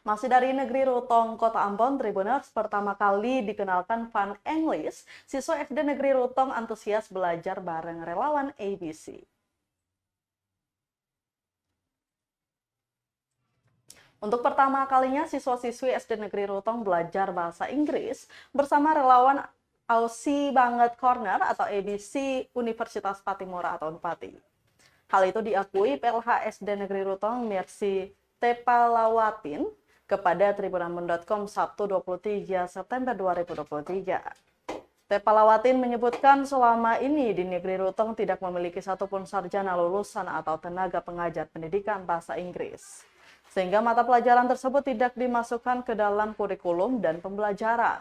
Masih dari negeri Rutong, Kota Ambon, Tribuners pertama kali dikenalkan Van English, siswa SD Negeri Rutong antusias belajar bareng relawan ABC. Untuk pertama kalinya, siswa-siswi SD Negeri Rutong belajar bahasa Inggris bersama relawan Aussie Banget Corner atau ABC Universitas Patimura atau Unpati. Hal itu diakui PLH SD Negeri Rutong Mercy Tepalawatin kepada tribunambon.com Sabtu 23 September 2023. Tepalawatin menyebutkan selama ini di Negeri Rutong tidak memiliki satupun sarjana lulusan atau tenaga pengajar pendidikan bahasa Inggris, sehingga mata pelajaran tersebut tidak dimasukkan ke dalam kurikulum dan pembelajaran.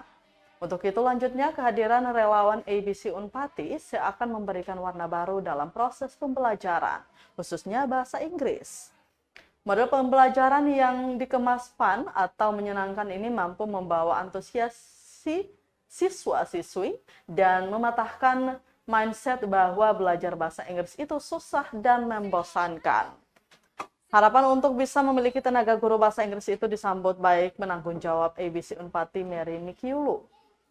Untuk itu lanjutnya kehadiran relawan ABC Unpati seakan memberikan warna baru dalam proses pembelajaran, khususnya bahasa Inggris. Model pembelajaran yang dikemas fun atau menyenangkan ini mampu membawa antusiasi siswa-siswi dan mematahkan mindset bahwa belajar bahasa Inggris itu susah dan membosankan. Harapan untuk bisa memiliki tenaga guru bahasa Inggris itu disambut baik penanggung jawab ABC Unpati Mary Nikiulu.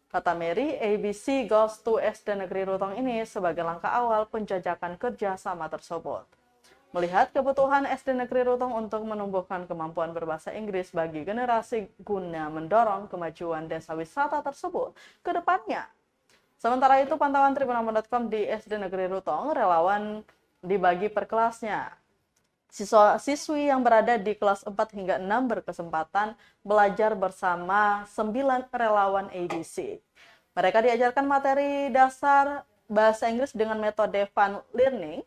Kata Mary, ABC Goes to SD Negeri Rutong ini sebagai langkah awal penjajakan kerjasama tersebut. Melihat kebutuhan SD Negeri Rutong untuk menumbuhkan kemampuan berbahasa Inggris bagi generasi guna mendorong kemajuan desa wisata tersebut ke depannya. Sementara itu, pantauan tribunambon.com di SD Negeri Rutong, relawan dibagi per kelasnya. Siswa-siswi yang berada di kelas 4 hingga 6 berkesempatan belajar bersama 9 relawan ABC. Mereka diajarkan materi dasar bahasa Inggris dengan metode fun learning.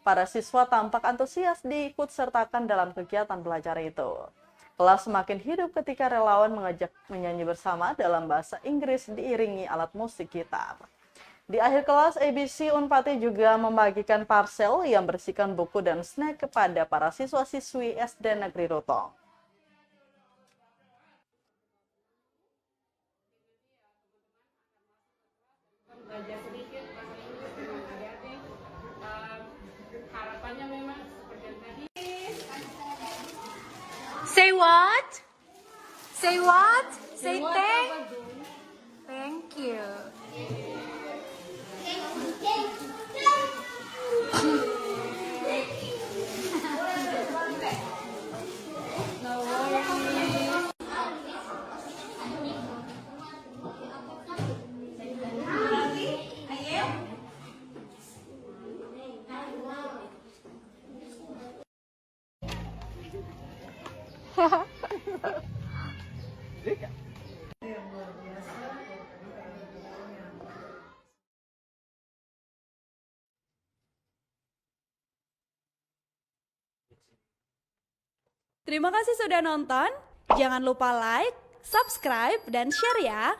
Para siswa tampak antusias diikutsertakan dalam kegiatan belajar itu. Kelas semakin hidup ketika relawan mengajak menyanyi bersama dalam bahasa Inggris diiringi alat musik gitar. Di akhir kelas, ABC Unpati juga membagikan parsel yang berisikan buku dan snack kepada para siswa-siswi SD Negeri Rutong. Belajar sedikit bahasa Inggris dengan adik-adik. Harapannya memang seperti yang tadi. Say what? Say what? Say What thank. apa dong? Thank you. No worries. Terima kasih sudah nonton. Jangan lupa like, subscribe, dan share ya.